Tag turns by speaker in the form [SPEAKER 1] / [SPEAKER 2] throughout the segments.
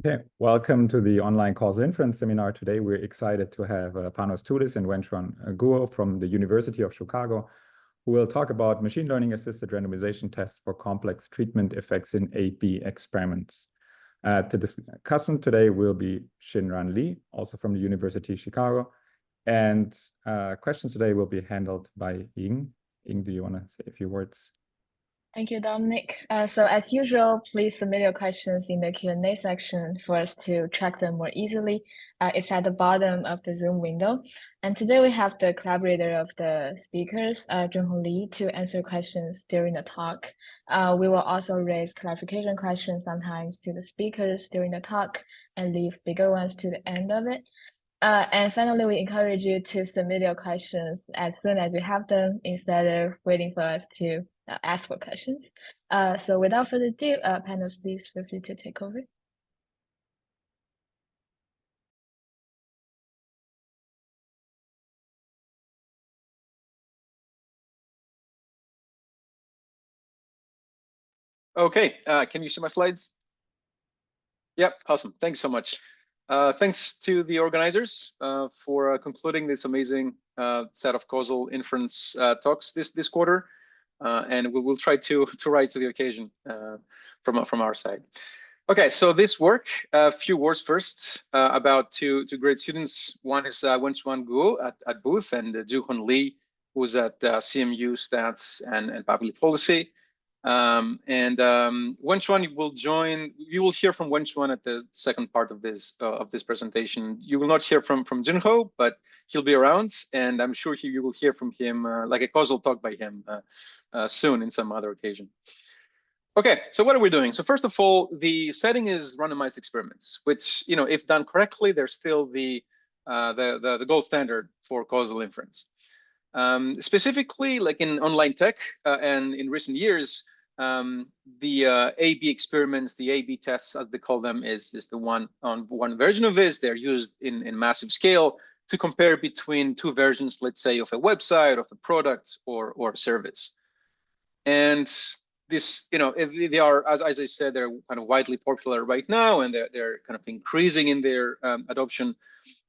[SPEAKER 1] Okay, welcome to the online causal inference seminar. Today, we're excited to have Panos Toulis and Wenxuan from the University of Chicago, who will talk about machine learning assisted randomization tests for complex treatment effects in A/B experiments. To discussant today will be Xinran Li, also from the University of Chicago. And questions today will be handled by Ying. Ying, do you want to say a few words?
[SPEAKER 2] Thank you, Dominic. So as usual, please submit your questions in the Q&A section for us to track them more easily. It's at the bottom of the Zoom window. And today we have the collaborator of the speakers, Junho Li, to answer questions during the talk. We will also raise clarification questions sometimes to the speakers during the talk and leave bigger ones to the end of it. And finally, we encourage you to submit your questions as soon as you have them instead of waiting for us to ask for questions. So without further ado, Panos, please feel free to take over.
[SPEAKER 3] Okay, can you see my slides? Yep, awesome. Thanks so much. Thanks to the organizers for concluding this amazing set of causal inference talks this quarter. And we will try to rise to the occasion from our side. Okay, so this work, a few words first about two great students. One is Wenxuan at Booth and Junho Li, who's at CMU Stats and Public Policy. Wenxuan will join. You will hear from Wenxuan at the second part of this presentation. You will not hear from Junho, but he'll be around, and I'm sure you will hear from him like a causal talk by him soon in some other occasion. Okay, so what are we doing? So first of all, the setting is randomized experiments, which, you know, if done correctly, they're still the gold standard for causal inference. Specifically, like in online tech and in recent years, the A/B experiments, the A/B tests, as they call them, is the one version of this. They're used in massive scale to compare between two versions, let's say, of a website, of a product, or a service. And this, you know, they are, as I said, they're kind of widely popular right now, and they're kind of increasing in their adoption.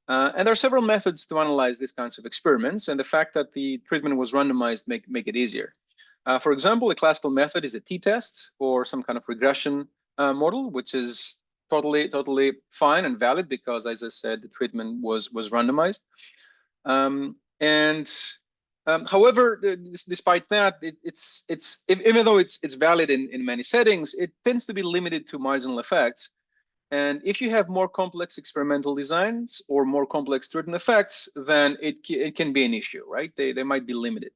[SPEAKER 3] And there are several methods to analyze these kinds of experiments, and the fact that the treatment was randomized make it easier. For example, a classical method is a t-test or some kind of regression model, which is totally fine and valid because, as I said, the treatment was randomized. However, despite that, even though it's valid in many settings, it tends to be limited to marginal effects. And if you have more complex experimental designs or more complex treatment effects, then it can be an issue, right? They might be limited.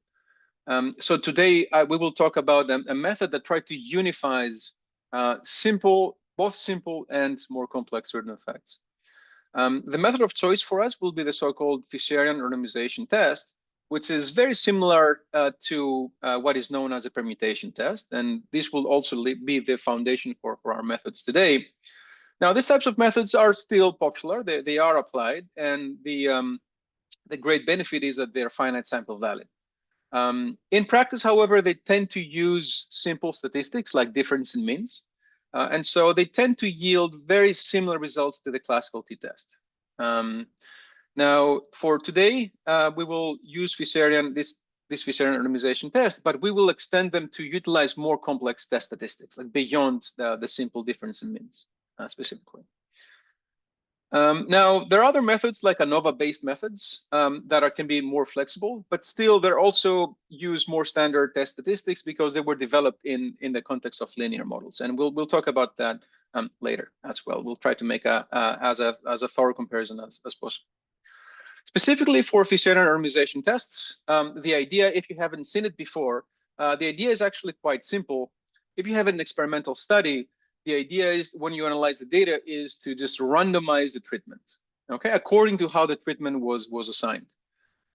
[SPEAKER 3] So today we will talk about a method that tries to unifies both simple and more treatment effects. The method of choice for us will be the so-called Fisherian randomization test, which is very similar to what is known as a permutation test. And this will also be the foundation for our methods today. Now, these types of methods are still popular. They are applied, and the great benefit is that they're finite sample valid. In practice, however, they tend to use simple statistics like difference in means. And so they tend to yield very similar results to the classical t-test. Now, for today, we will use this Fisherian randomization test, but we will extend them to utilize more complex test statistics, like beyond the simple difference in means. Specifically. Now, there are other methods like ANOVA-based methods that can be more flexible, but still they're also use more standard test statistics because they were developed in the context of linear models. And we'll talk about that later as well. We'll try to make as a thorough comparison as possible. Specifically for Fisherian randomization tests, the idea, if you haven't seen it before, the idea is actually quite simple. If you have an experimental study, the idea is when you analyze the data is to just randomize the treatment, okay, according to how the treatment was assigned.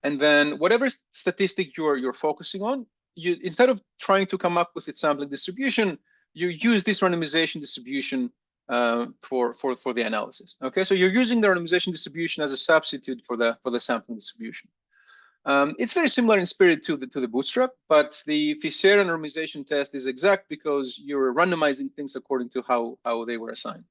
[SPEAKER 3] And then whatever statistic you're focusing on, you instead of trying to come up with its sampling distribution, you use this randomization distribution for the analysis. Okay, so you're using the randomization distribution as a substitute for the sampling distribution. It's very similar in spirit to the bootstrap, but the Fisherian randomization test is exact because you're randomizing things according to how they were assigned.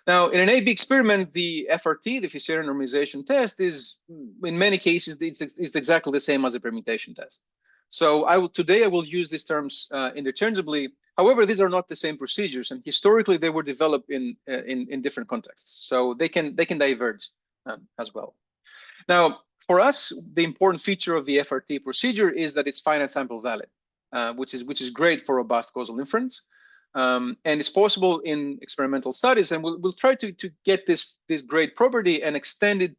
[SPEAKER 3] Now, in an A/B experiment, the FRT, the Fischer normalization test, is in many cases it's exactly the same as a permutation test. So today I will use these terms interchangeably. However, these are not the same procedures, and historically they were developed in different contexts, so they can diverge as well. Now, for us, the important feature of the FRT procedure is that it's finite sample valid, which is great for robust causal inference. And it's possible in experimental studies, and we'll try to get this great property and extend it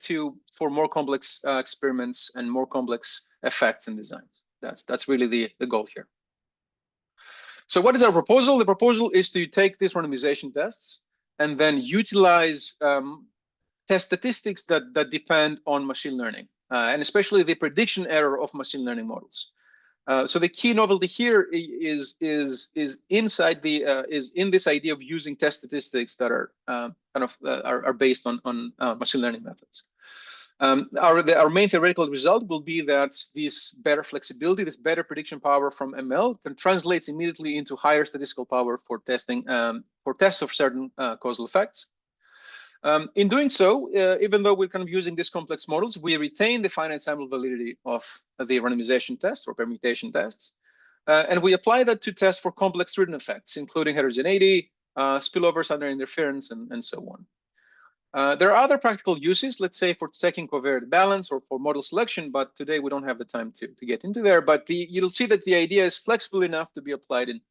[SPEAKER 3] for more complex experiments and more complex effects and designs. That's really the goal here. So what is our proposal? The proposal is to take these randomization tests and then utilize test statistics that depend on machine learning, and especially the prediction error of machine learning models. So the key novelty here is in this idea of using test statistics that are are based on machine learning methods. Our main theoretical result will be that this better flexibility, this better prediction power from ML, can translate immediately into higher statistical power for testing for tests of certain causal effects. In doing so, even though we're kind of using these complex models, we retain the finite sample validity of the randomization tests or permutation tests, and we apply that to test for complex written effects, including heterogeneity, spillovers under interference, and so on. There are other practical uses, let's say for checking covariate balance or for model selection, but today we don't have the time to get into there. But you'll see that the idea is flexible enough to be applied in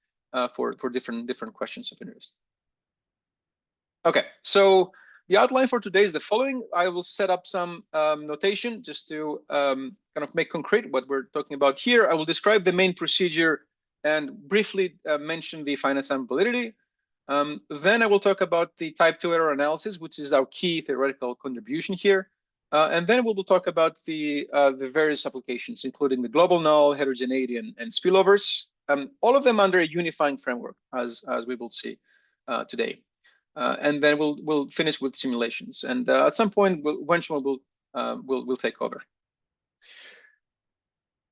[SPEAKER 3] for different questions of interest. Okay, so the outline for today is the following. I will set up some notation just to kind of make concrete what we're talking about here. I will describe the main procedure and briefly mention the finite sample validity. Then I will talk about the type 2 error analysis, which is our key theoretical contribution here. And then we will talk about the various applications, including the global null, heterogeneity, and spillovers, all of them under a unifying framework, as we will see today. And then we'll finish with simulations. And at some point, Wenxuan will take over.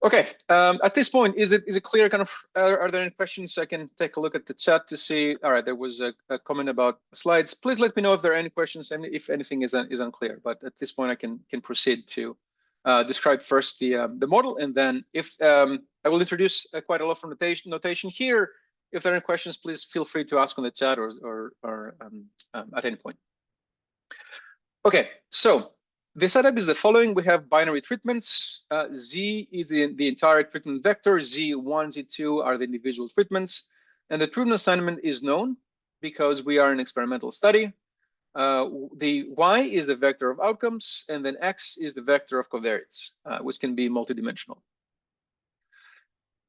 [SPEAKER 3] Okay, at this point, is it clear kind of, are there any questions? I can take a look at the chat to see. All right, there was a comment about slides. Please let me know if there are any questions and if anything is unclear. But at this point, I can proceed to describe first the model, and then if I will introduce quite a lot of notation here. If there are any questions, please feel free to ask on the chat or at any point. Okay, so the setup is the following. We have binary treatments. Z is the entire treatment vector. Z1, Z2 are the individual treatments. And the treatment assignment is known because we are an experimental study. The Y is the vector of outcomes, and then X is the vector of covariates, which can be multidimensional.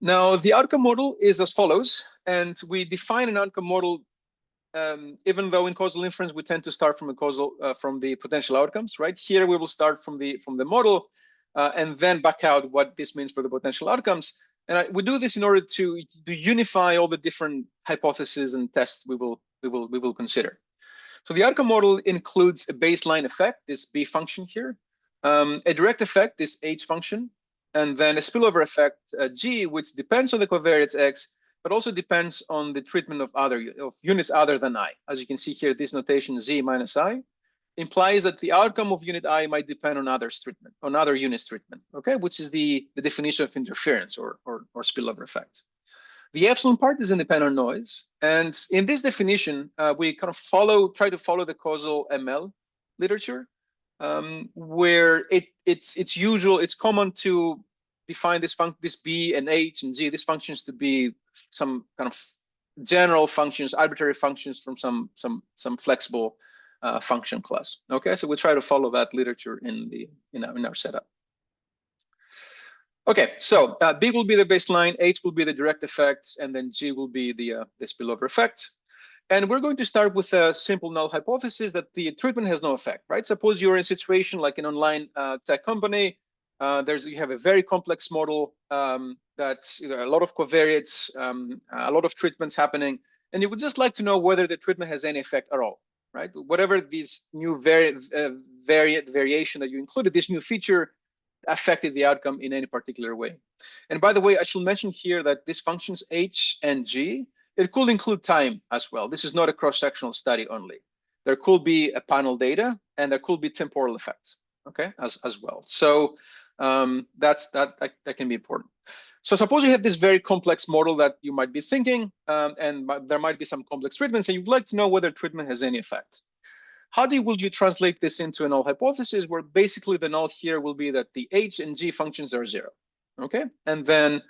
[SPEAKER 3] Now, the outcome model is as follows, and we define an outcome model even though in causal inference we tend to start from the potential outcomes, right? Here we will start from the model and then back out what this means for the potential outcomes. And we do this in order to unify all the different hypotheses and tests we will consider. So the outcome model includes a baseline effect, this B function here, a direct effect, this H function, and then a spillover effect, G, which depends on the covariates X, but also depends on the treatment of units other than I. As you can see here, this notation Z minus I implies that the outcome of unit I might depend on other units treatment, okay, which is the definition of interference or spillover effect. The epsilon part is independent noise, and in this definition, we kind of try to follow the causal ML literature, where it's common to define this B and H and G, these functions to be some kind of general functions, arbitrary functions from some flexible function class. Okay, so we try to follow that literature in our setup. Okay, so B will be the baseline, H will be the direct effects, and then G will be the spillover effect. And we're going to start with a simple null hypothesis that the treatment has no effect, right? Suppose you're in a situation like an online tech company. You have a very complex model that's a lot of covariates, a lot of treatments happening, and you would just like to know whether the treatment has any effect at all, right? Whatever this new variation that you included, this new feature affected the outcome in any particular way. And by the way, I should mention here that these functions H and G, it could include time as well. This is not a cross-sectional study only. there could be a panel data, and there could be temporal effects, okay, as well. So that can be important. So suppose you have this very complex model that you might be thinking, and there might be some complex treatments, and you'd like to know whether treatment has any effect. How will you translate this into a null hypothesis, where basically the null here will be that the H and G functions are 0, okay? And then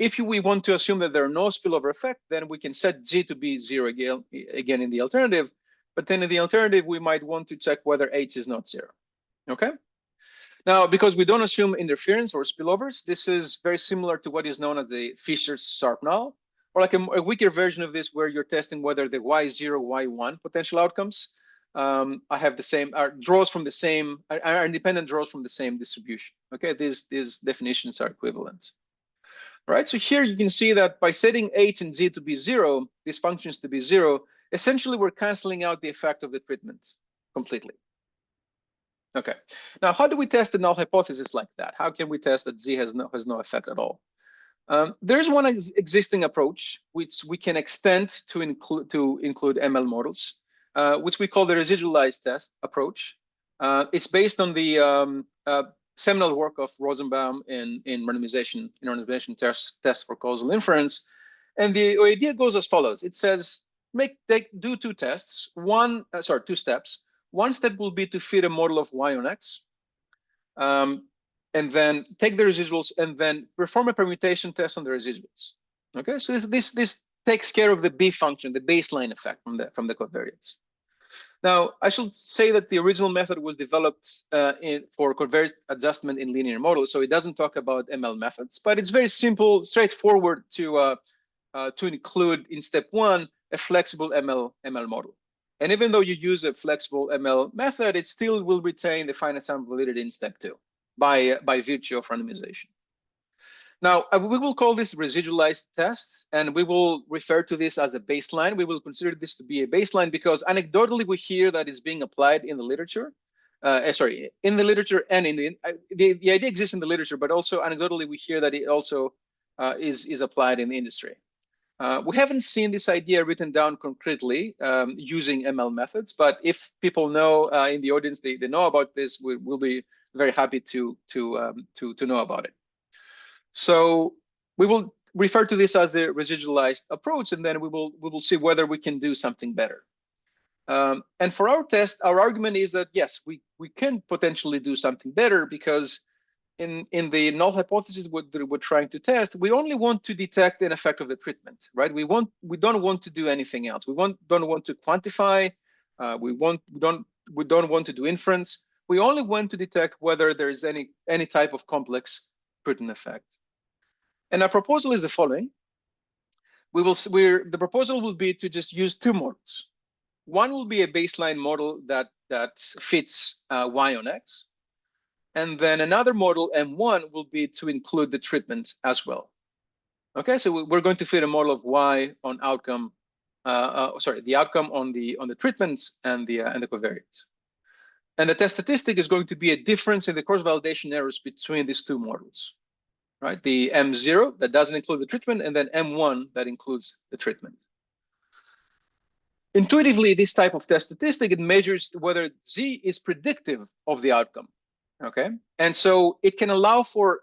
[SPEAKER 3] if we want to assume that there are no spillover effect, then we can set G to be 0 again in the alternative. But then in the alternative, we might want to check whether H is not 0, okay? Now, because we don't assume interference or spillovers, this is very similar to what is known as the Fisher's sharp null, or like a weaker version of this where you're testing whether the Y0, Y1 potential outcomes I have the same, are independent draws from the same distribution. Okay, these definitions are equivalent. All right, so here you can see that by setting H and G to be 0, these functions to be 0, essentially we're canceling out the effect of the treatment completely. Okay, now how do we test a null hypothesis like that? How can we test that Z has no effect at all? There's one existing approach which we can extend to include ML models, which we call the residualized test approach. It's based on the seminal work of Rosenbaum in randomization tests for causal inference. And the idea goes as follows. It says, do two tests, two steps. One step will be to fit a model of Y on X, and then take the residuals and then perform a permutation test on the residuals. Okay, so this takes care of the B function, the baseline effect from the covariates. Now, I should say that the original method was developed for covariate adjustment in linear models, so it doesn't talk about ML methods, but it's very simple, straightforward to include in step 1 a flexible ML model. And even though you use a flexible ML method, it still will retain the finite sample validity in step 2 by virtue of randomization. Now, we will call this residualized test, and we will refer to this as a baseline. We will consider this to be a baseline because anecdotally we hear that it's being applied in the literature. In the literature and in the idea exists in the literature, but also anecdotally we hear that it also is applied in the industry. We haven't seen this idea written down concretely using ML methods, but if people know in the audience they know about this, we'll be very happy to know about it. So we will refer to this as the residualized approach, and then we will see whether we can do something better. And for our test, our argument is that yes, we can potentially do something better because in the null hypothesis we're trying to test, we only want to detect an effect of the treatment, right? We don't want to do anything else. We don't want to quantify. We don't want to do inference. We only want to detect whether there is any type of complex treatment effect. And our proposal is the following. The proposal will be to just use two models. One will be a baseline model that fits Y on X. And then another model, M1, will be to include the treatment as well. Okay, so we're going to fit a model of Y on outcome, the outcome on the treatments and the covariates. And the test statistic is going to be a difference in the cross-validation errors between these two models. Right, the M0 that doesn't include the treatment, and then M1 that includes the treatment. Intuitively, this type of test statistic, it measures whether Z is predictive of the outcome. Okay, and so it can allow for,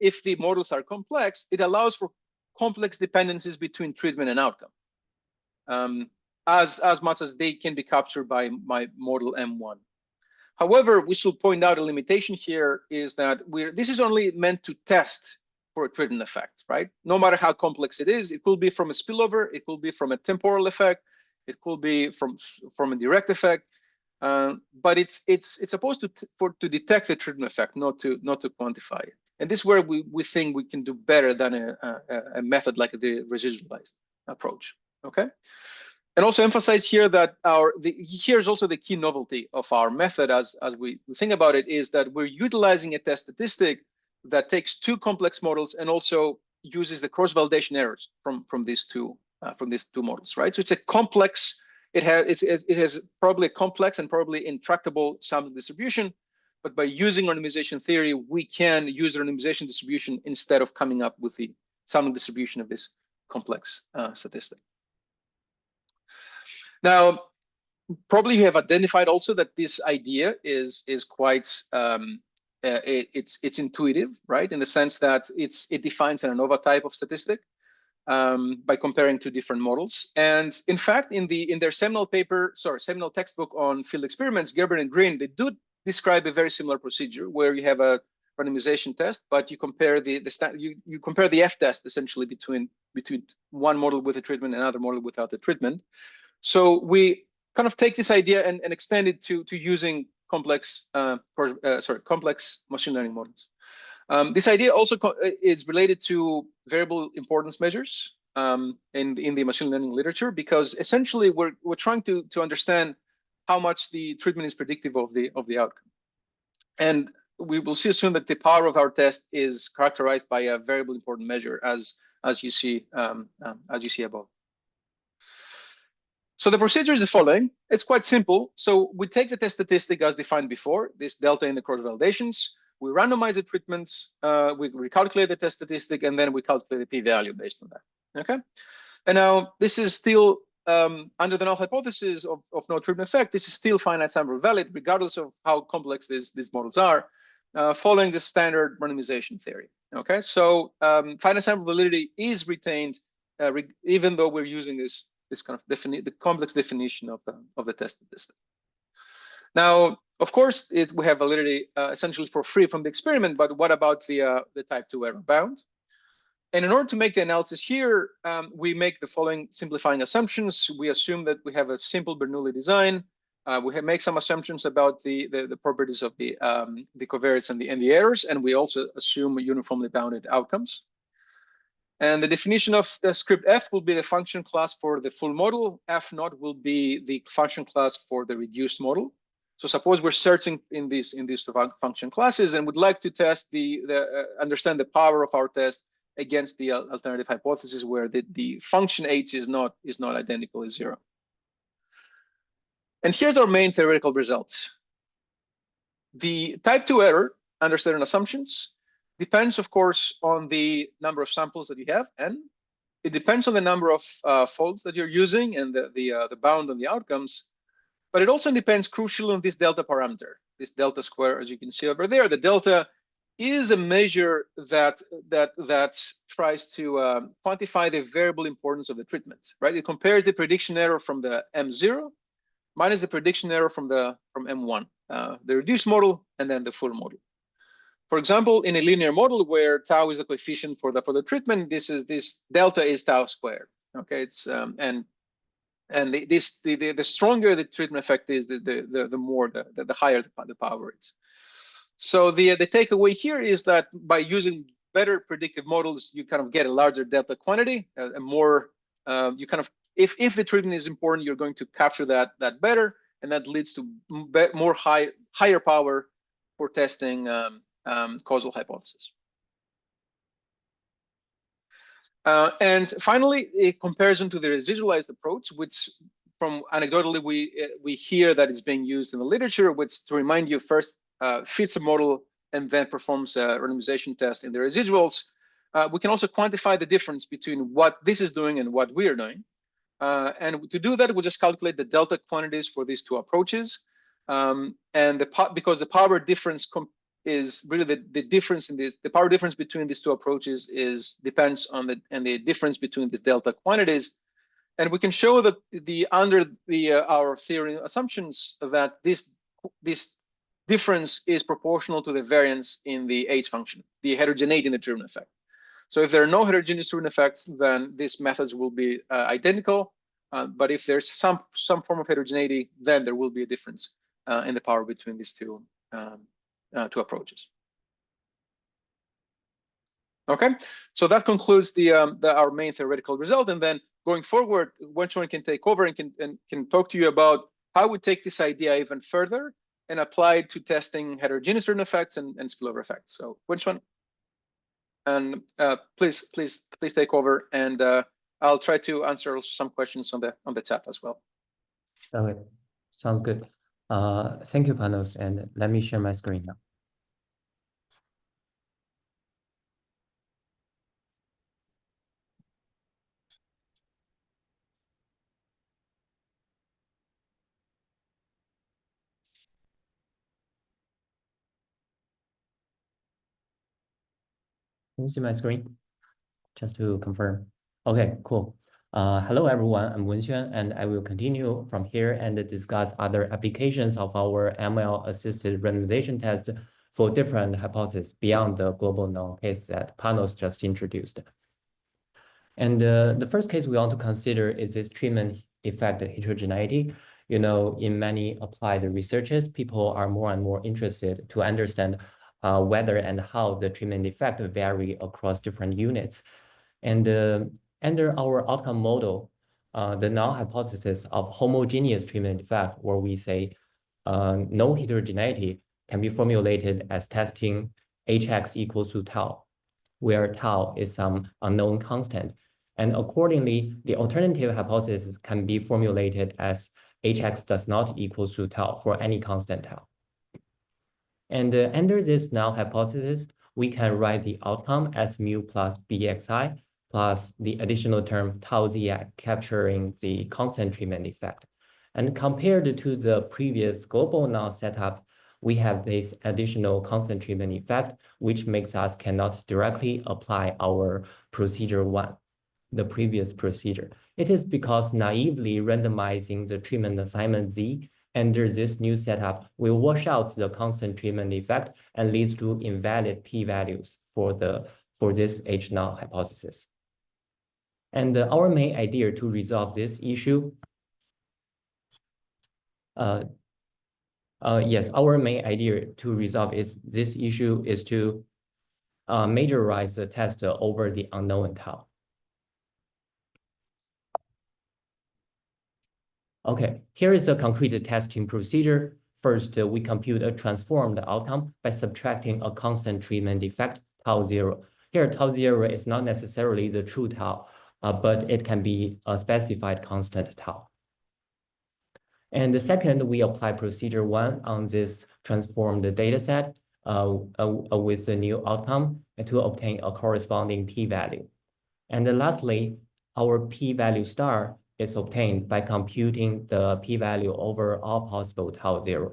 [SPEAKER 3] if the models are complex, it allows for complex dependencies between treatment and outcome, as much as they can be captured by my model M1. However, we should point out a limitation here is that this is only meant to test for a treatment effect, right? No matter how complex it is, it could be from a spillover, it could be from a temporal effect, it could be from a direct effect, but it's supposed to detect the treatment effect, not to quantify it. And this is where we think we can do better than a method like the residualized approach. Okay. And also emphasize here that here's also the key novelty of our method as we think about it is that we're utilizing a test statistic that takes two complex models and also uses the cross-validation errors from these two models, right? So it's a complex. It has probably a complex and probably intractable sample distribution, but by using randomization theory, we can use the randomization distribution instead of coming up with the sample distribution of this complex statistic. Now, probably you have identified also that this idea is quite it's intuitive, right? In the sense that it defines an ANOVA type of statistic by comparing two different models. And in fact, in their seminal textbook on field experiments, Gerber and Green, they do describe a very similar procedure where you have a randomization test, but you compare you compare the F test essentially between one model with a treatment and another model without the treatment. So we kind of take this idea and extend it to using complex machine learning models. This idea also is related to variable importance measures in the machine learning literature, because essentially we're trying to understand how much the treatment is predictive of the outcome. And we will see soon that the power of our test is characterized by a variable important measure, as you see above. So the procedure is the following. It's quite simple. So we take the test statistic as defined before, this delta in the cross validations. We randomize the treatments, we recalculate the test statistic, and then we calculate the p-value based on that. Okay. And now this is still under the null hypothesis of no treatment effect. This is still finite sample valid, regardless of how complex these models are, following the standard randomization theory. Okay. So finite sample validity is retained, even though we're using this kind of the complex definition of the test statistic. Now, of course, we have validity essentially for free from the experiment, but what about the type 2 error bound? And in order to make the analysis here, we make the following simplifying assumptions. We assume that we have a simple Bernoulli design. We make some assumptions about the properties of the covariates and the errors, and we also assume uniformly bounded outcomes. And the definition of the script F will be the function class for the full model. F naught will be the function class for the reduced model. So suppose we're searching in these two function classes and would like to test understand the power of our test against the alternative hypothesis where the function H is not identical as 0. And here's our main theoretical results. The type 2 error under certain assumptions depends, of course, on the number of samples that you have, and it depends on the number of folds that you're using and the bound on the outcomes. But it also depends crucially on this delta parameter, this delta square, as you can see over there. The delta is a measure that tries to quantify the variable importance of the treatment, right? It compares the prediction error from the M0 minus the prediction error from M1, the reduced model and then the full model. For example, in a linear model where tau is the coefficient for the treatment, this delta is tau squared. Okay, it's the stronger the treatment effect is, the higher the power is. So the takeaway here is that by using better predictive models, you kind of get a larger delta quantity, a more you kind of if the treatment is important, you're going to capture that better, and that leads to higher power for testing causal hypothesis. And finally, a comparison to the residualized approach, which from anecdotally we hear that it's being used in the literature, which, to remind you, first fits a model and then performs a randomization test in the residuals. We can also quantify the difference between what this is doing and what we are doing. And to do that, we'll just calculate the delta quantities for these two approaches. And because the power difference is really the difference in the power difference between these two approaches depends on the difference between these delta quantities. And we can show that under our theory assumptions that this difference is proportional to the variance in the H function, the heterogeneity in the treatment effect. So if there are no heterogeneous treatment effects, then these methods will be identical. But if there's some form of heterogeneity, then there will be a difference in the power between these two approaches. Okay, so that concludes our main theoretical result, and then going forward, Wenxuan can take over and can talk to you about how we take this idea even further and apply it to testing heterogeneous treatment effects and spillover effects. So Wenxuan, and please take over, and I'll try to answer some questions on the chat as well.
[SPEAKER 4] Okay, sounds good. Thank you, Panos, and let me share my screen now. Can you see my screen? Just to confirm. Okay, cool. Hello, everyone. I'm Wenxuan, and I will continue from here and discuss other applications of our ML-assisted randomization test for different hypotheses beyond the global known case that Panos just introduced. And the first case we want to consider is this treatment effect heterogeneity. You know, in many applied researches, people are more and more interested to understand whether and how the treatment effect vary across different units. And under our outcome model, the null hypothesis of homogeneous treatment effect, where we say no heterogeneity, can be formulated as testing hx equals to tau, where tau is some unknown constant. And accordingly, the alternative hypothesis can be formulated as hx does not equal to tau for any constant tau. And under this null hypothesis, we can write the outcome as mu plus bxi plus the additional term tau zi capturing the constant treatment effect. And compared to the previous global null setup, we have this additional constant treatment effect, which makes us cannot directly apply our procedure 1, the previous procedure. It is because naively randomizing the treatment assignment Z under this new setup will wash out the constant treatment effect and leads to invalid p-values for this H null hypothesis. And our main idea to resolve this issue, yes, our main idea to resolve this issue is to majorize the test over the unknown tau. Okay, here is a concrete testing procedure. First, we compute a transformed outcome by subtracting a constant treatment effect, tau 0. Here, tau 0 is not necessarily the true tau, but it can be a specified constant tau. And the second, we apply procedure 1 on this transformed data set with a new outcome to obtain a corresponding p-value. And then lastly, our p-value star is obtained by computing the p-value over all possible tau 0.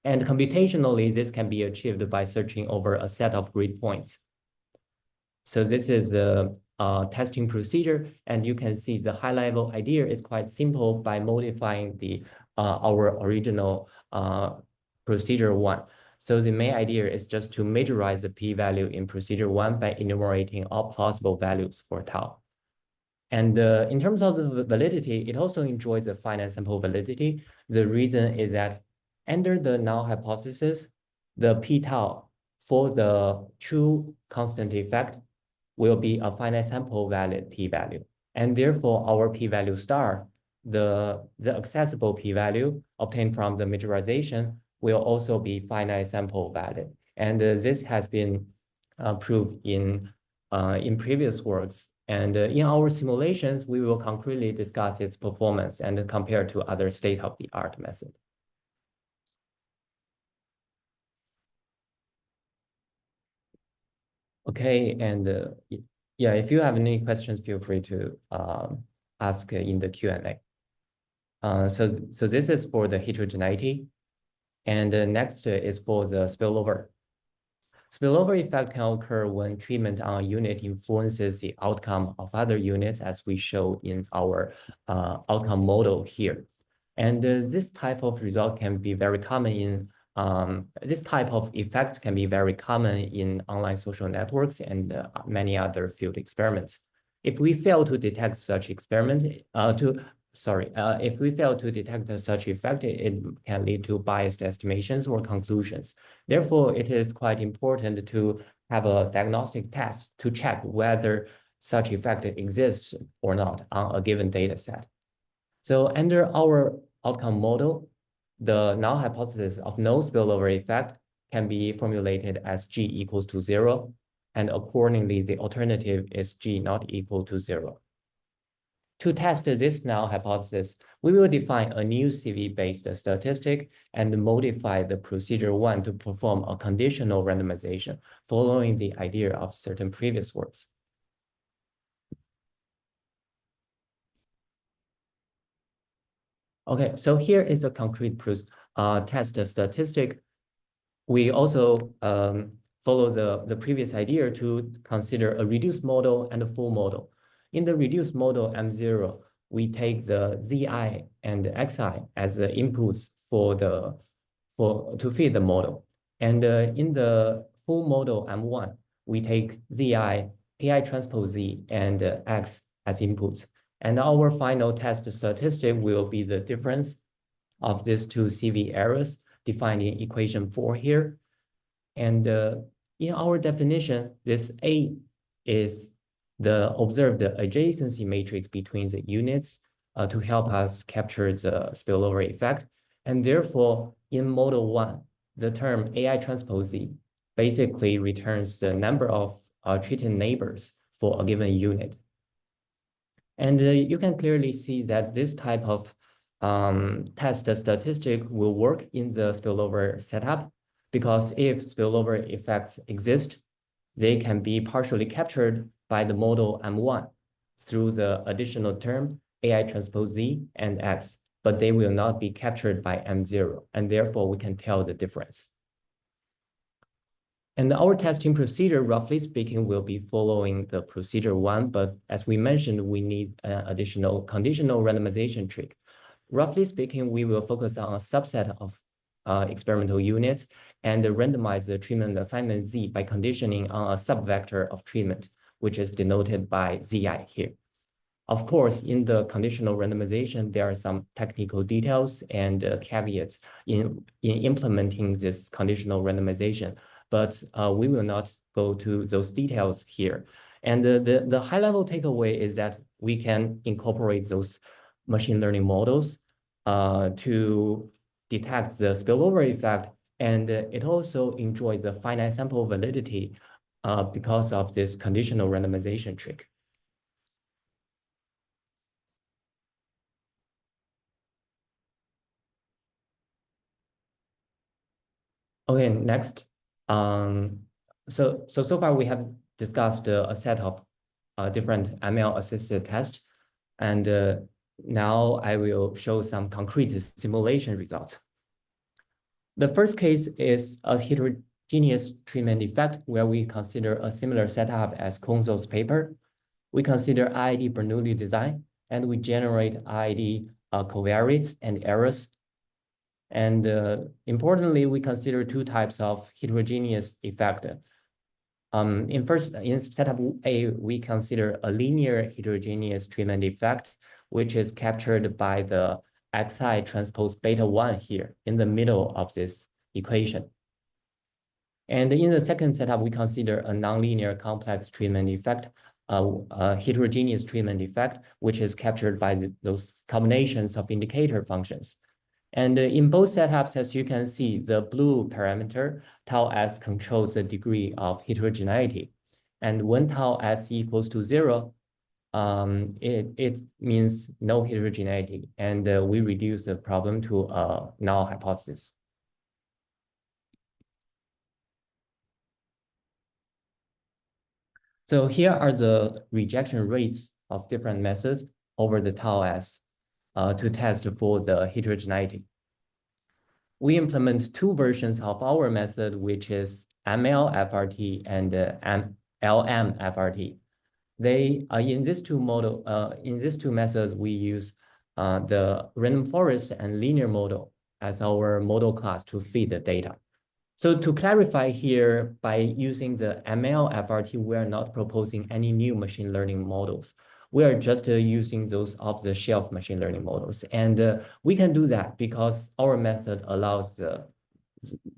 [SPEAKER 4] And computationally, this can be achieved by searching over a set of grid points. So this is a testing procedure, and you can see the high-level idea is quite simple by modifying our original procedure 1. So the main idea is just to majorize the p-value in procedure 1 by enumerating all plausible values for tau. And in terms of the validity, it also enjoys a finite sample validity. The reason is that under the null hypothesis, the p-tau for the true constant effect will be a finite sample valid p-value. And therefore, our p-value star, the accessible p-value obtained from the majorization will also be finite sample valid. And this has been proved in previous works. And in our simulations, we will concretely discuss its performance and compare to other state-of-the-art methods. Okay, and yeah, if you have any questions, feel free to ask in the Q&A. So this is for the heterogeneity. And next is for the spillover. Spillover effect can occur when treatment on a unit influences the outcome of other units, as we show in our outcome model here. And this type of result can be very common in this type of effect can be very common in online social networks and many other field experiments. If we fail to detect such experiment, if we fail to detect such effect, it can lead to biased estimations or conclusions. Therefore, it is quite important to have a diagnostic test to check whether such effect exists or not on a given data set. So under our outcome model, the null hypothesis of no spillover effect can be formulated as G equals to 0. And accordingly, the alternative is G not equal to 0. To test this null hypothesis, we will define a new CV-based statistic and modify the procedure 1 to perform a conditional randomization following the idea of certain previous works. Okay, so here is a concrete test statistic. We also follow the previous idea to consider a reduced model and a full model. In the reduced model M0, we take the Zi and Xi as the inputs to feed the model. And in the full model M1, we take Zi, AI transpose Z, and X as inputs. And our final test statistic will be the difference of these two CV errors defined in equation 4 here. And in our definition, this A is the observed adjacency matrix between the units to help us capture the spillover effect. And therefore, in model 1, the term AI transpose Z basically returns the number of treated neighbors for a given unit. And you can clearly see that this type of test statistic will work in the spillover setup, because if spillover effects exist, they can be partially captured by the model M1 through the additional term AI transpose Z and X, but they will not be captured by M0, and therefore we can tell the difference. And our testing procedure, roughly speaking, will be following the procedure 1, but as we mentioned, we need an additional conditional randomization trick. Roughly speaking, we will focus on a subset of experimental units and randomize the treatment assignment Z by conditioning on a subvector of treatment, which is denoted by Zi here. Of course, in the conditional randomization, there are some technical details and caveats in implementing this conditional randomization, but we will not go to those details here. And the high-level takeaway is that we can incorporate those machine learning models to detect the spillover effect, and it also enjoys the finite sample validity because of this conditional randomization trick. Okay, next. So far we have discussed a set of different ML-assisted tests, and now I will show some concrete simulation results. The first case is a heterogeneous treatment effect where we consider a similar setup as Konzo's paper. We consider IID Bernoulli design, and we generate IID covariates and errors. And importantly, we consider two types of heterogeneous effect. In setup A, we consider a linear heterogeneous treatment effect, which is captured by the Xi transpose beta 1 here in the middle of this equation. And in the second setup, we consider a nonlinear complex treatment effect, a heterogeneous treatment effect, which is captured by those combinations of indicator functions. And in both setups, as you can see, the blue parameter, tau s, controls the degree of heterogeneity. And when tau s equals to 0, it means no heterogeneity, and we reduce the problem to a null hypothesis. So here are the rejection rates of different methods over the tau s to test for the heterogeneity. We implement two versions of our method, which is ML-FRT and LM-FRT. They in these two methods, we use the random forest and linear model as our model class to feed the data. So to clarify here, by using the ML-FRT, we are not proposing any new machine learning models. We are just using those off-the-shelf machine learning models. And we can do that because our method allows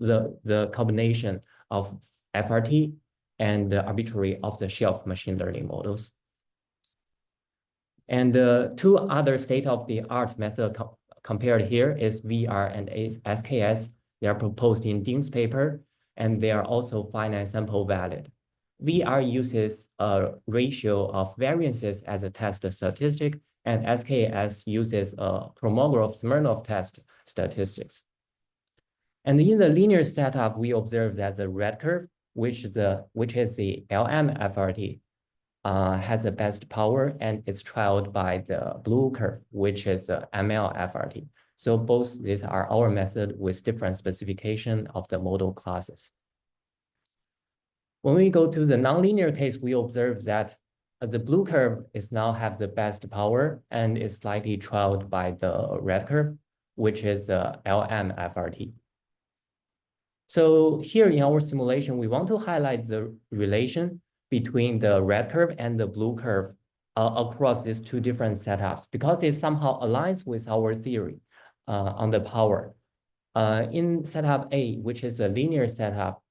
[SPEAKER 4] the combination of FRT and arbitrary off-the-shelf machine learning models. And two other state-of-the-art methods compared here is VR and SKS. They are proposed in Ding's paper, and they are also finite sample valid. VR uses a ratio of variances as a test statistic, and SKS uses a Kolmogorov-Smirnov test statistics. And in the linear setup, we observe that the red curve, which is the LM-FRT, has the best power, and it's trailed by the blue curve, which is ML-FRT. So both these are our method with different specification of the model classes. When we go to the nonlinear case, we observe that the blue curve is now have the best power and is slightly trailed by the red curve, which is the LMFRT. So here in our simulation, we want to highlight the relation between the red curve and the blue curve across these two different setups because it somehow aligns with our theory on the power. In setup A, which is a linear setup,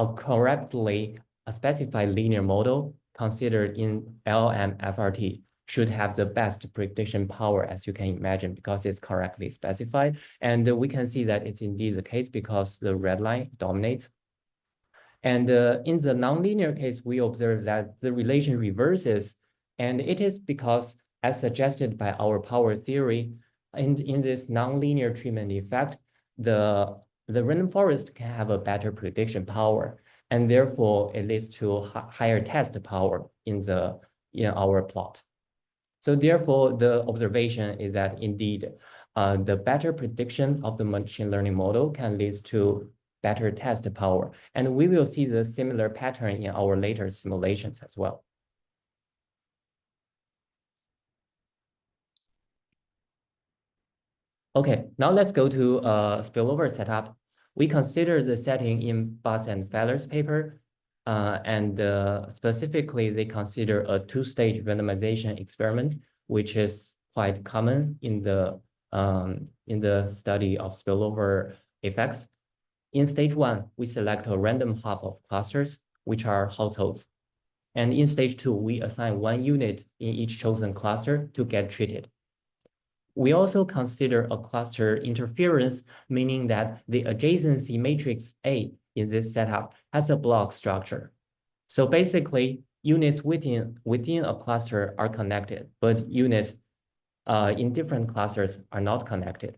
[SPEAKER 4] a correctly specified linear model considered in LMFRT should have the best prediction power, as you can imagine, because it's correctly specified. And we can see that it's indeed the case because the red line dominates. And in the nonlinear case, we observe that the relation reverses. And it is because, as suggested by our power theory, in this nonlinear treatment effect, the random forest can have a better prediction power. And therefore, it leads to higher test power in our plot. So therefore, the observation is that indeed, the better prediction of the machine learning model can lead to better test power. And we will see the similar pattern in our later simulations as well. Okay, now let's go to spillover setup. We consider the setting in Buss and Feller's paper, and specifically they consider a two-stage randomization experiment, which is quite common in the study of spillover effects. In stage 1, we select a random half of clusters, which are households. And in stage 2, we assign 1 unit in each chosen cluster to get treated. We also consider a cluster interference, meaning that the adjacency matrix A in this setup has a block structure. So basically, units within a cluster are connected, but units in different clusters are not connected.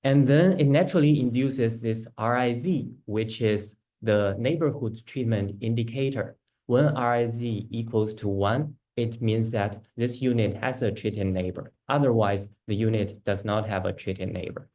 [SPEAKER 4] And then it naturally induces this RIZ, which is the neighborhood treatment indicator. When RIZ equals to 1, it means that this unit has a treated neighbor. Otherwise, the unit does not have a treated neighbor.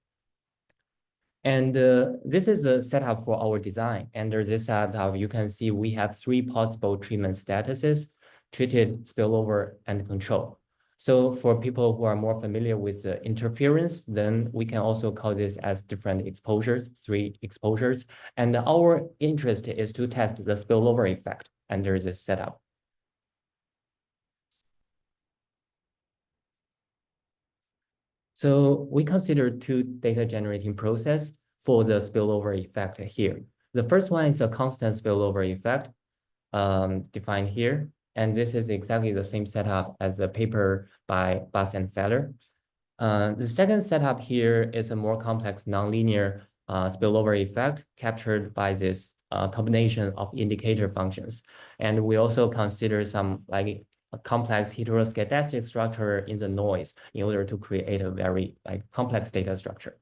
[SPEAKER 4] And this is a setup for our design. Under this setup, you can see we have 3 possible treatment statuses: treated, spillover, and control. So for people who are more familiar with the interference, then we can also call this as different exposures, 3 exposures. And our interest is to test the spillover effect under this setup. So we consider 2 data generating process for the spillover effect here. The first one is a constant spillover effect defined here. And this is exactly the same setup as the paper by Buss and Feller. The second setup here is a more complex nonlinear spillover effect captured by this combination of indicator functions. And we also consider some like a complex heteroscedastic structure in the noise in order to create a very complex data structure.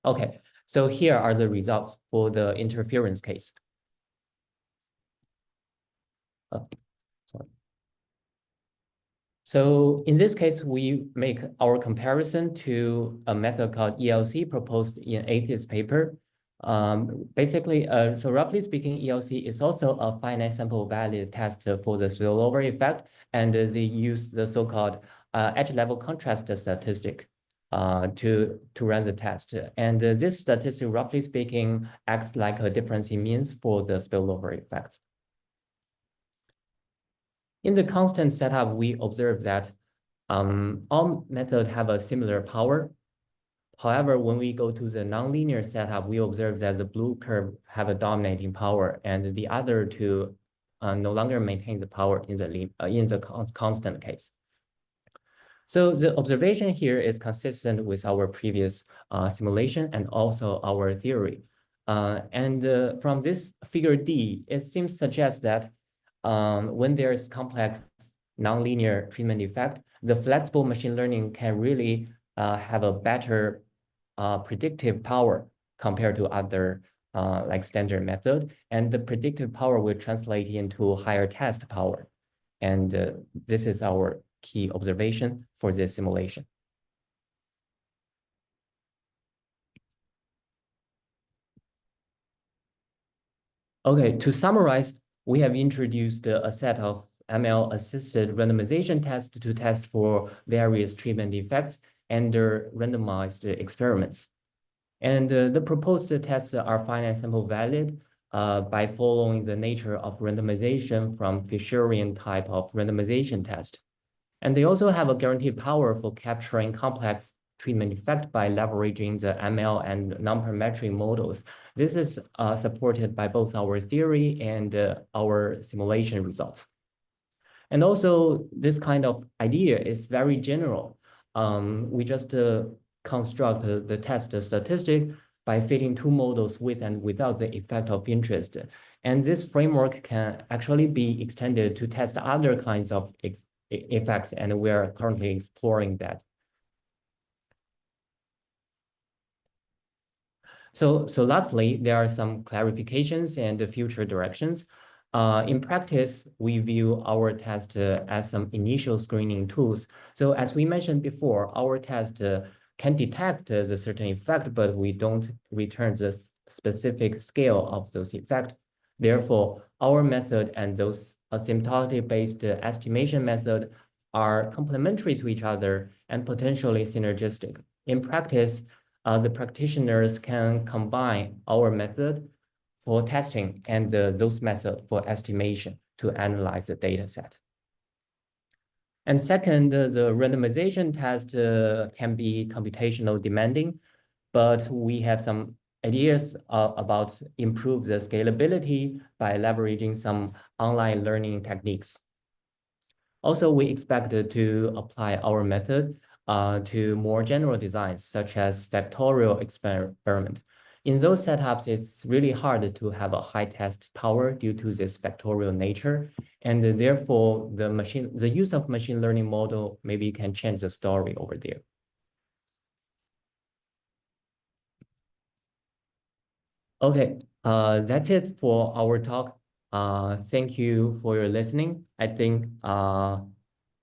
[SPEAKER 4] Okay, so here are the results for the interference case. Sorry. So in this case, we make our comparison to a method called ELC proposed in Expts paper. Basically, so roughly speaking, ELC is also a finite sample value test for the spillover effect, and they use the so-called edge level contrast statistic to run the test. And this statistic, roughly speaking, acts like a difference in means for the spillover effects. In the constant setup, we observe that all methods have a similar power. However, when we go to the nonlinear setup, we observe that the blue curve have a dominating power, and the other 2 no longer maintain the power in the constant case. So the observation here is consistent with our previous simulation and also our theory. And from this figure D, it seems to suggest that when there's complex nonlinear treatment effect, the flexible machine learning can really have a better predictive power compared to other like standard method. And the predictive power will translate into higher test power. And this is our key observation for this simulation. Okay, to summarize, we have introduced a set of ML-assisted randomization tests to test for various treatment effects under randomized experiments. And the proposed tests are finite sample valid by following the nature of randomization from Fisherian type of randomization test. And they also have a guaranteed power for capturing complex treatment effect by leveraging the ML and non-parametric models. This is supported by both our theory and our simulation results. And also, this kind of idea is very general. We just construct the test statistic by fitting two models with and without the effect of interest. And this framework can actually be extended to test other kinds of effects, and we are currently exploring that. So lastly, there are some clarifications and future directions. In practice, we view our test as some initial screening tools. So as we mentioned before, our test can detect the certain effect, but we don't return the specific scale of those effects. Therefore, our method and those asymptotic-based estimation method are complementary to each other and potentially synergistic. In practice, the practitioners can combine our method for testing and those methods for estimation to analyze the data set. And second, the randomization test can be computational demanding, but we have some ideas about improve the scalability by leveraging some online learning techniques. Also, we expect to apply our method to more general designs, such as factorial experiment. In those setups, it's really hard to have a high test power due to this factorial nature. And therefore, the use of machine learning model maybe can change the story over there. Okay, that's it for our talk. Thank you for your listening. I think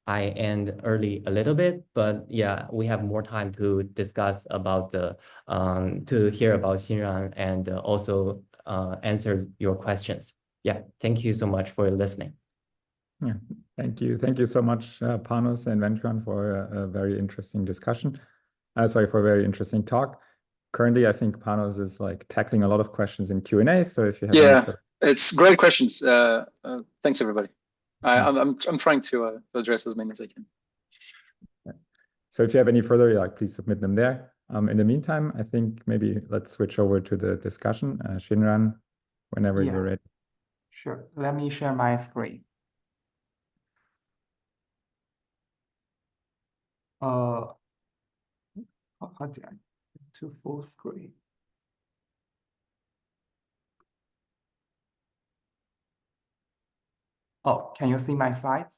[SPEAKER 4] I end early a little bit, but yeah, we have more time to discuss about to hear about Xinran and also answer your questions. Yeah, thank you so much for listening.
[SPEAKER 1] Yeah, thank you. Thank you so much, Panos and Wenxuan, for a very interesting discussion. Sorry, for a very interesting talk. Currently, I think Panos is like tackling a lot of questions in Q&A. So if you have
[SPEAKER 3] it's great questions. Thanks, everybody. I'm trying to address as many as I can.
[SPEAKER 1] So if you have any further, please submit them there. In the meantime, I think maybe let's switch over to the discussion. Xinran, whenever you're ready.
[SPEAKER 5] Sure. Let me share my screen. How did I to full screen? Oh, can you see my slides?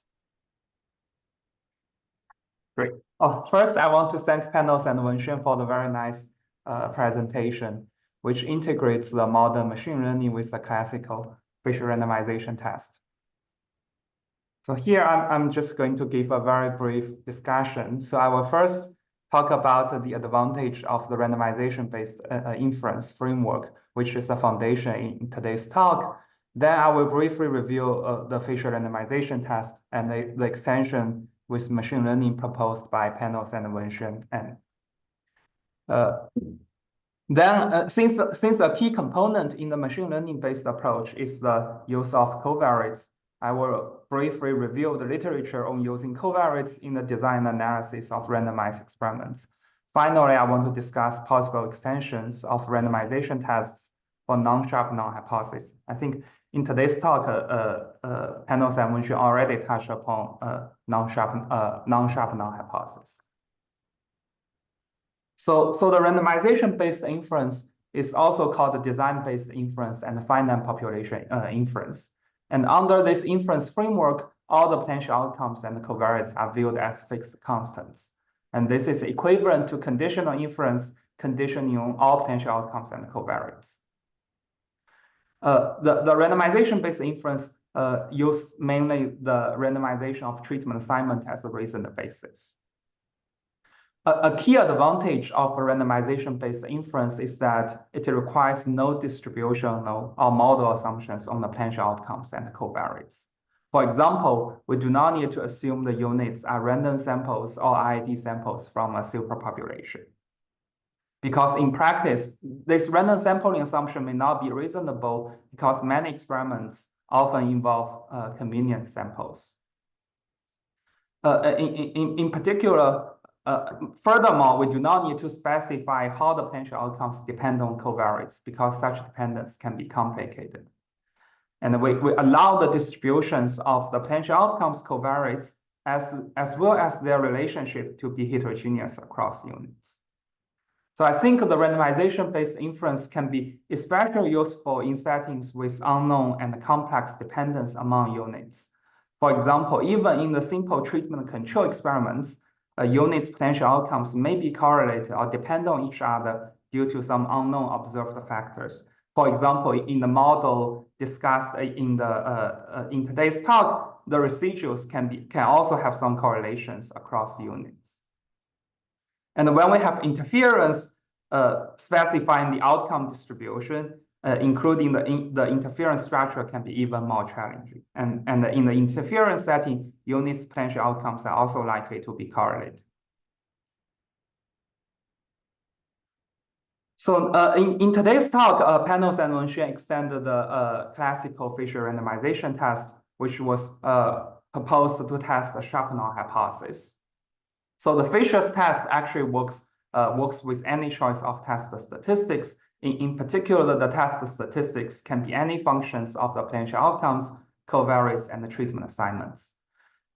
[SPEAKER 5] Great. Oh, first, I want to thank Panos and Wenxuan for the very nice presentation, which integrates the modern machine learning with the classical facial randomization test. So here, I'm just going to give a very brief discussion. So I will first talk about the advantage of the randomization-based inference framework, which is a foundation in today's talk. Then I will briefly review the facial randomization test and the extension with machine learning proposed by Panos and Wenxuan. And since a key component in the machine learning-based approach is the use of covariates, I will briefly review the literature on using covariates in the design analysis of randomized experiments. Finally, I want to discuss possible extensions of randomization tests for non-sharp null hypothesis. I think in today's talk, Panos and Wenxuan already touched upon non-sharp null hypothesis. So the randomization-based inference is also called the design-based inference and finite population inference. And under this inference framework, all the potential outcomes and the covariates are viewed as fixed constants. And this is equivalent to conditional inference, conditioning on all potential outcomes and covariates. The randomization-based inference use mainly the randomization of treatment assignment as a reasoned basis. A key advantage of a randomization-based inference is that it requires no distributional or model assumptions on the potential outcomes and covariates. For example, we do not need to assume the units are random samples or IID samples from a superpopulation. Because in practice, this random sampling assumption may not be reasonable because many experiments often involve convenient samples. In particular, furthermore, we do not need to specify how the potential outcomes depend on covariates because such dependence can be complicated. And we allow the distributions of the potential outcomes covariates as well as their relationship to be heterogeneous across units. So I think the randomization-based inference can be especially useful in settings with unknown and complex dependence among units. For example, even in the simple treatment control experiments, a unit's potential outcomes may be correlated or depend on each other due to some unknown observed factors. For example, in the model discussed in today's talk, the residuals can also have some correlations across units. And when we have interference specifying the outcome distribution, including the interference structure can be even more challenging. And in the interference setting, units' potential outcomes are also likely to be correlated. So in today's talk, Panos and Wenxuan extended the classical Fisher randomization test, which was proposed to test the sharp-null hypothesis. So the Fisher's test actually works with any choice of test statistics. In particular, the test statistics can be any functions of the potential outcomes, covariates, and the treatment assignments.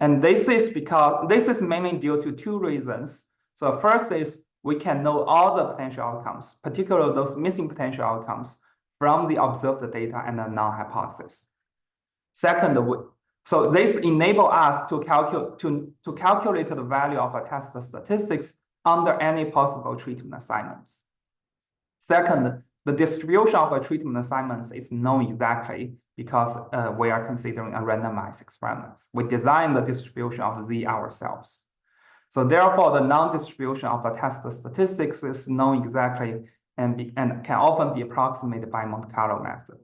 [SPEAKER 5] And this is mainly due to two reasons. So first is we can know all the potential outcomes, particularly those missing potential outcomes from the observed data and the null hypothesis. Second, so this enables us to calculate the value of a test statistics under any possible treatment assignments. Second, the distribution of a treatment assignments is known exactly because we are considering a randomized experiment. We design the distribution of Z ourselves. So therefore, the non-distribution of a test statistics is known exactly and can often be approximated by Monte Carlo methods.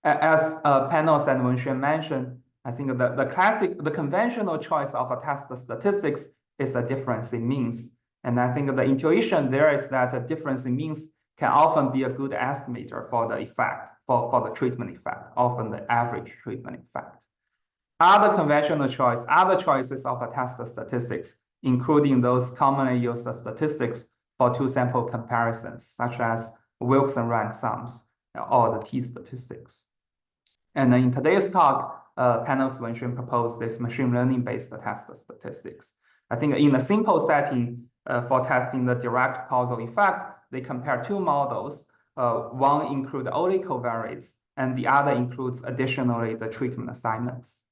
[SPEAKER 5] As Panos and Wenxuan mentioned, I think the conventional choice of a test statistics is a difference in means. And I think the intuition there is that a difference in means can often be a good estimator for the effect, for the treatment effect, often the average treatment effect. Other choices of a test statistics, including those commonly used statistics for two-sample comparisons, such as Wilson rank sums or the t-statistics. And in today's talk, Panos Wenxuan proposed this machine learning-based test statistics. I think in a simple setting for testing the direct causal effect, they compare two models. One includes only covariates, and the other includes additionally the treatment assignments.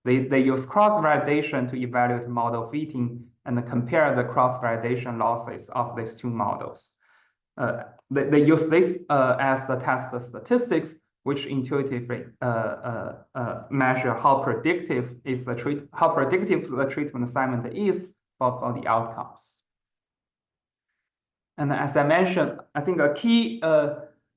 [SPEAKER 5] They use cross-validation to evaluate model fitting and compare the cross-validation losses of these two models. They use this as the test statistics, which intuitively measure how predictive the treatment assignment is for the outcomes. And as I mentioned, I think a key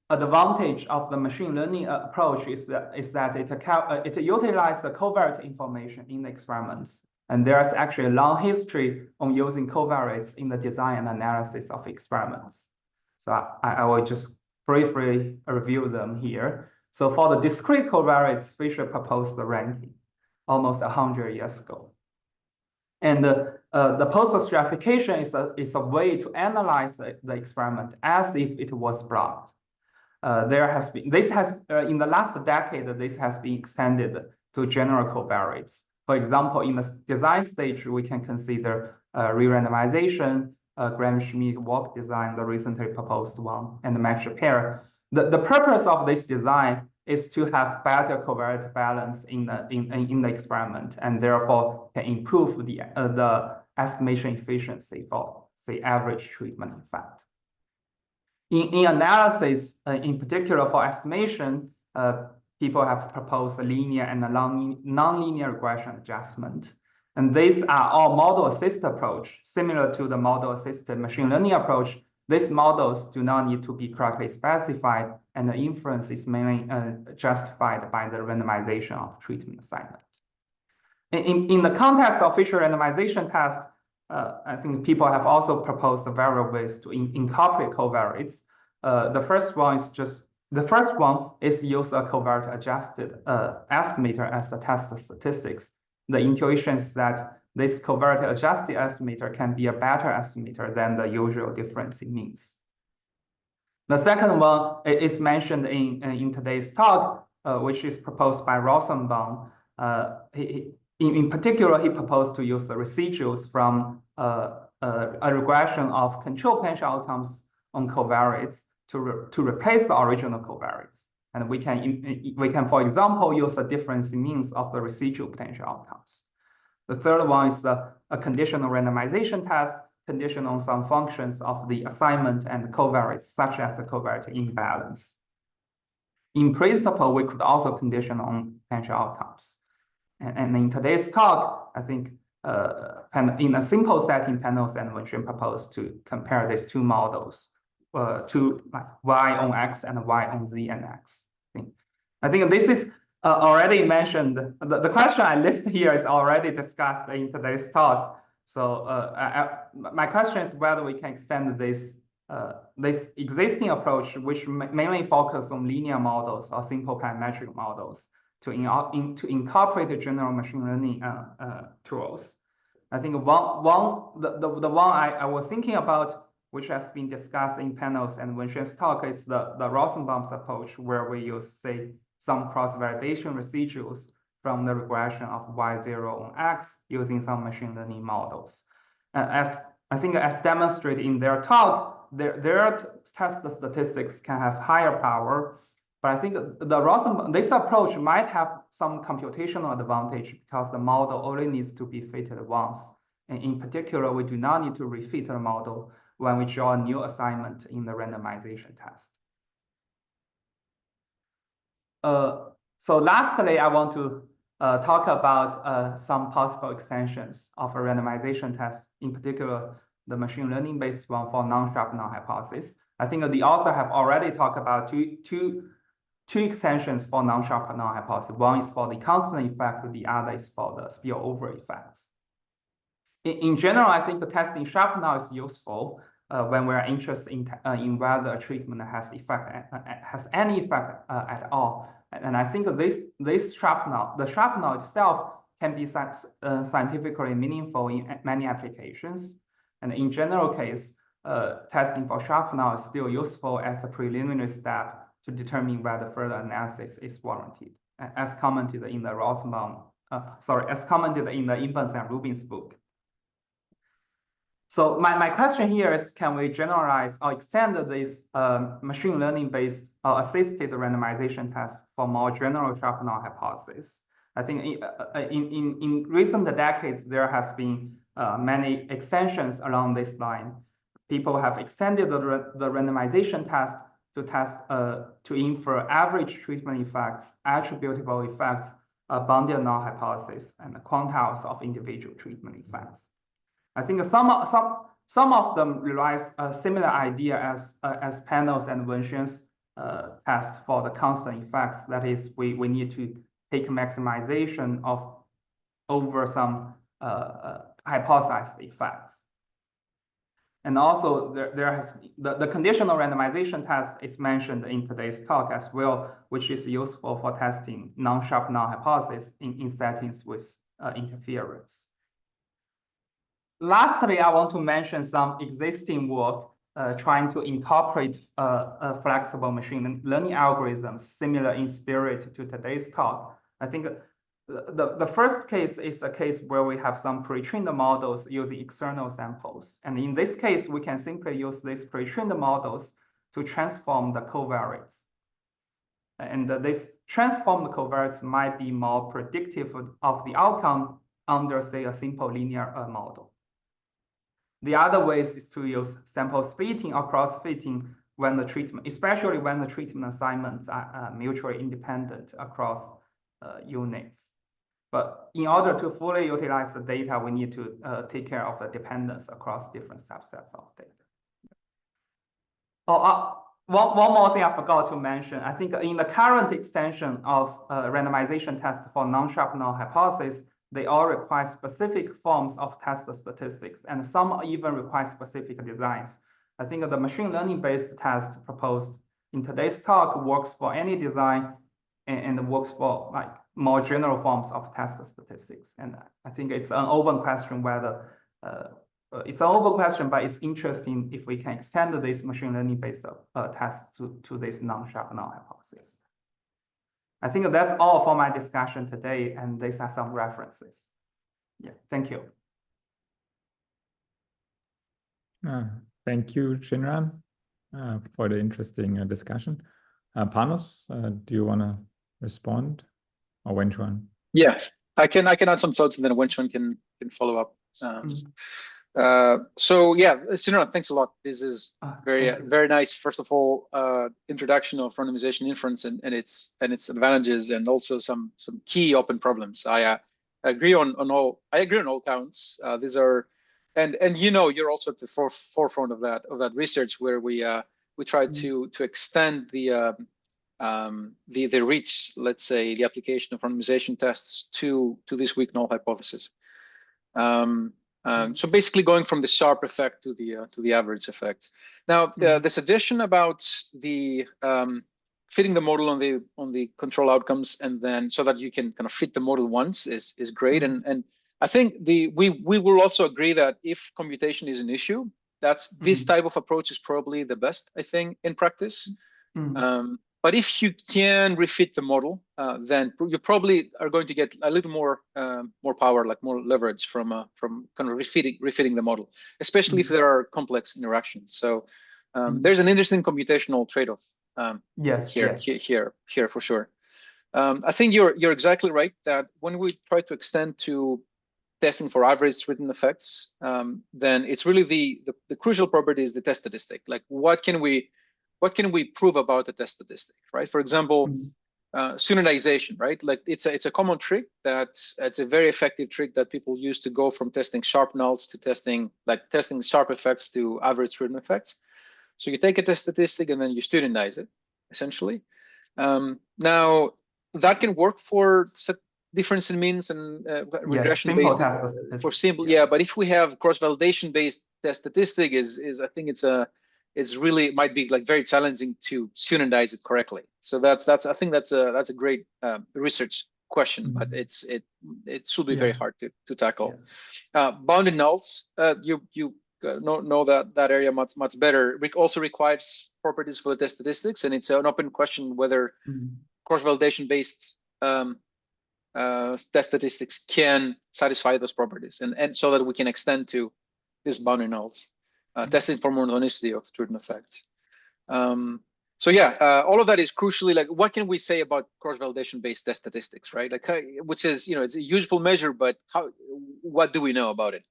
[SPEAKER 5] advantage of the machine learning approach is that it utilizes the covariate information in the experiments. And there's actually a long history on using covariates in the design and analysis of experiments. So I will just briefly review them here. So for the discrete covariates, Fisher proposed the ranking almost 100 years ago. And the post-stratification is a way to analyze the experiment as if it was blocked. In the last decade, this has been extended to general covariates. For example, in the design stage, we can consider re-randomization, Graham-Schmidt walk design, the recently proposed one, and the matched pair. The purpose of this design is to have better covariate balance in the experiment, and therefore can improve the estimation efficiency for, say, average treatment effect. In analysis, in particular for estimation, people have proposed a linear and a non-linear regression adjustment. And these are all model-assisted approach, similar to the model-assisted machine learning approach. These models do not need to be correctly specified, and the inference is mainly justified by the randomization of treatment assignment. In the context of feature randomization test, I think people have also proposed various ways to incorporate covariates. The first one is use a covariate adjusted estimator as the test statistics. The intuition is that this covariate adjusted estimator can be a better estimator than the usual difference in means. The second one is mentioned in today's talk, which is proposed by Rosenbaum. In particular, he proposed to use the residuals from a regression of control potential outcomes on covariates to replace the original covariates. And we can, for example, use the difference in means of the residual potential outcomes. The third one is a conditional randomization test, conditioned on some functions of the assignment and covariates, such as the covariate imbalance. In principle, we could also condition on potential outcomes. And in today's talk, I think in a simple setting, Panos and Wenxuan proposed to compare these two models to like y on x and y on z and x. I think this is already mentioned. The question I list here is already discussed in today's talk. So my question is whether we can extend this existing approach, which mainly focus on linear models or simple parametric models, to incorporate the general machine learning tools. I think the one I was thinking about, which has been discussed in Panos and Wenxuan's talk, is the Rosenbaum's approach, where we use, say, some cross-validation residuals from the regression of y0 on x using some machine learning models. As demonstrated in their talk, their test statistics can have higher power. But I think this approach might have some computational advantage because the model only needs to be fitted once. And in particular, we do not need to refit the model when we draw a new assignment in the randomization test. So lastly, I want to talk about some possible extensions of a randomization test, in particular, the machine learning-based one for non-sharp null hypothesis. I think the author have already talked about two extensions for non-sharp null hypothesis. One is for the constant effect, the other is for the spillover effects. In general, I think the testing sharp null is useful when we're interested in whether a treatment has any effect at all. And I think the sharp null itself can be scientifically meaningful in many applications. And in general case, testing for sharp null is still useful as a preliminary step to determine whether further analysis is warranted, as commented in the Imbens and Rubin's book. So my question here is, can we generalize or extend this machine learning-based or assisted randomization test for more general sharp null hypothesis? I think in recent decades, there has been many extensions along this line. People have extended the randomization test to infer average treatment effects, attributable effects, bounded null hypothesis, and the quantiles of individual treatment effects. I think some of them realize a similar idea as Panos and Wenxuan's test for the constant effects. That is, we need to take maximization over some hypothesized effects. And also, the conditional randomization test is mentioned in today's talk as well, which is useful for testing non-sharp null hypothesis in settings with interference. Lastly, I want to mention some existing work trying to incorporate flexible machine learning algorithms similar in spirit to today's talk. I think the first case is a case where we have some pre-trained models using external samples. And in this case, we can simply use these pre-trained models to transform the covariates. And this transformed covariates might be more predictive of the outcome under, say, a simple linear model. The other ways is to use sample splitting or cross-fitting when the treatment, especially when the treatment assignments are mutually independent across units. But in order to fully utilize the data, we need to take care of the dependence across different subsets of data. One more thing I forgot to mention. I think in the current extension of randomization tests for non-sharp null hypothesis, they all require specific forms of test statistics, and some even require specific designs. I think the machine learning-based test proposed in today's talk works for any design and works for like more general forms of test statistics. And I think it's an open question whether it's an open question, but it's interesting if we can extend this machine learning-based tests to this non-sharp null hypothesis. I think that's all for my discussion today, and these are some references. Yeah, thank you.
[SPEAKER 1] Thank you, Xinran, for the interesting discussion. Panos, do you want to respond, or Wenxuan?
[SPEAKER 3] Yeah, I can add some thoughts, and then Wenxuan can follow up. So yeah, Xinran, thanks a lot. This is very nice. First of all, introduction of randomization inference and its advantages, and also some key open problems. I agree on all. I agree on all counts. These are, and you know, you're also at the forefront of that research where we try to extend the reach, let's say, the application of randomization tests to this weak null hypothesis. So basically going from the sharp effect to the average effect. Now, the suggestion about the fitting the model on the control outcomes, and then so that you can kind of fit the model once is great. And I think we will also agree that if computation is an issue, that's this type of approach is probably the best, I think, in practice. But if you can refit the model, then you probably are going to get a little more power, like more leverage from kind of refitting the model, especially if there are complex interactions. So there's an interesting computational trade-off here for sure. I think you're exactly right that when we try to extend to testing for average written effects, then it's really the crucial property is the test statistic. Like what can we prove about the test statistic, right? For example, synchronization, right? Like it's a common trick it's a very effective trick that people use to go from testing sharp nulls to testing sharp effects to average written effects. So you take a test statistic and then you studentize it, essentially. Now that can work for difference in means and regression based for simple, but if we have cross-validation based test statistic I think it's really might be like very challenging to synchronicize it correctly. So I think that's a great research question, but it should be very hard to tackle. Bounded nulls, you know that area much better. It also requires properties for the test statistics, and it's an open question whether cross-validation based test statistics can satisfy those properties, and so that we can extend to these bounded nulls. Testing for monotonicity of written effects. So yeah, all of that is crucially like, what can we say about cross-validation based test statistics, right? Like, which is, it's a useful measure, but what do we know about it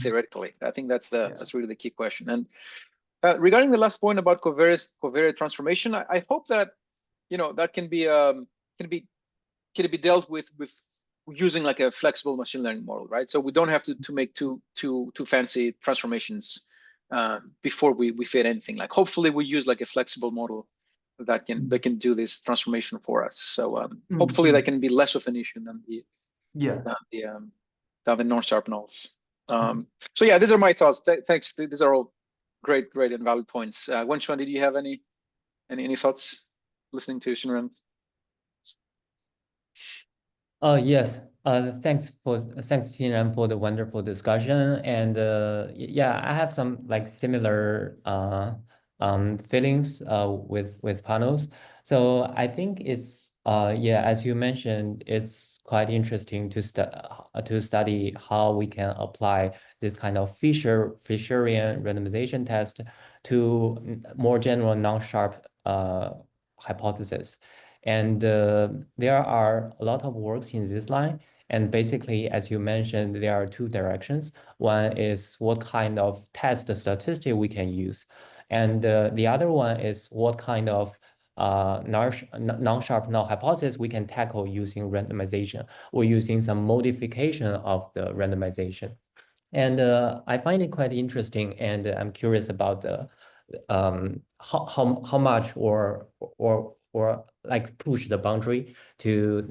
[SPEAKER 3] theoretically? I think that's really the key question. And regarding the last point about covariate transformation, I hope that that can be dealt with using like a flexible machine learning model, right? So we don't have to make too fancy transformations before we fit anything. Like hopefully we use like a flexible model that can do this transformation for us. So hopefully that can be less of an issue than the non-sharp nulls. So yeah, these are my thoughts. Thanks. These are all great and valid points. Wenxuan, did you have any thoughts listening to Xinran?
[SPEAKER 4] Yes. Thanks Xinran for the wonderful discussion, and yeah, I have some like similar feelings with Panos. So I think it's as you mentioned, it's quite interesting to study how we can apply this kind of Fisherian randomization test to more general non-sharp hypothesis. And there are a lot of works in this line. And basically, as you mentioned, there are two directions. One is what kind of test statistic we can use. And the other one is what kind of non-sharp null hypothesis we can tackle using randomization or using some modification of the randomization. And I find it quite interesting, and I'm curious about the how much or like push the boundary to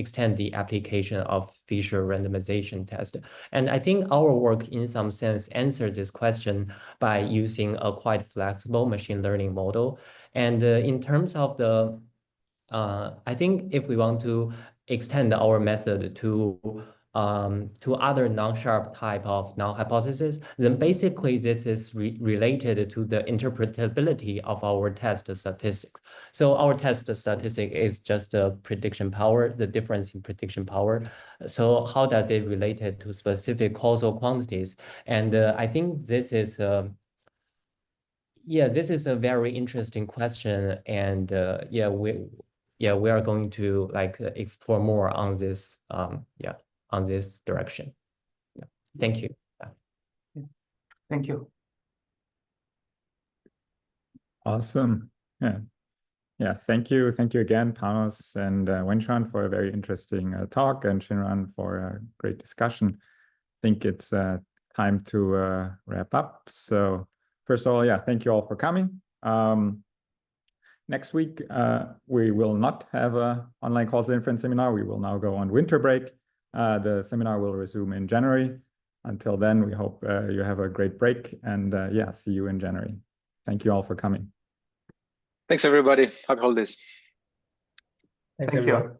[SPEAKER 4] extend the application of Fisher randomization test. And I think our work in some sense answers this question by using a quite flexible machine learning model. And in terms of the I think if we want to extend our method to other non-sharp type of null hypothesis, then basically this is related to the interpretability of our test statistics. So our test statistic is just the prediction power, the difference in prediction power. So how does it relate to specific causal quantities? And I think this is this is a very interesting question, and we are going to like explore more on this on this direction. Yeah. Thank you.
[SPEAKER 5] Thank you.
[SPEAKER 1] Awesome. Yeah. Thank you again, Panos and Wenxuan, for a very interesting talk, and Xinran for a great discussion. I think it's time to wrap up. So first of all, thank you all for coming. Next week, we will not have an online causal inference seminar. We will now go on winter break. The seminar will resume in January. Until then, we hope you have a great break, and see you in January. Thank you all for coming.
[SPEAKER 3] Thanks, everybody. Happy holidays.
[SPEAKER 5] Thank you.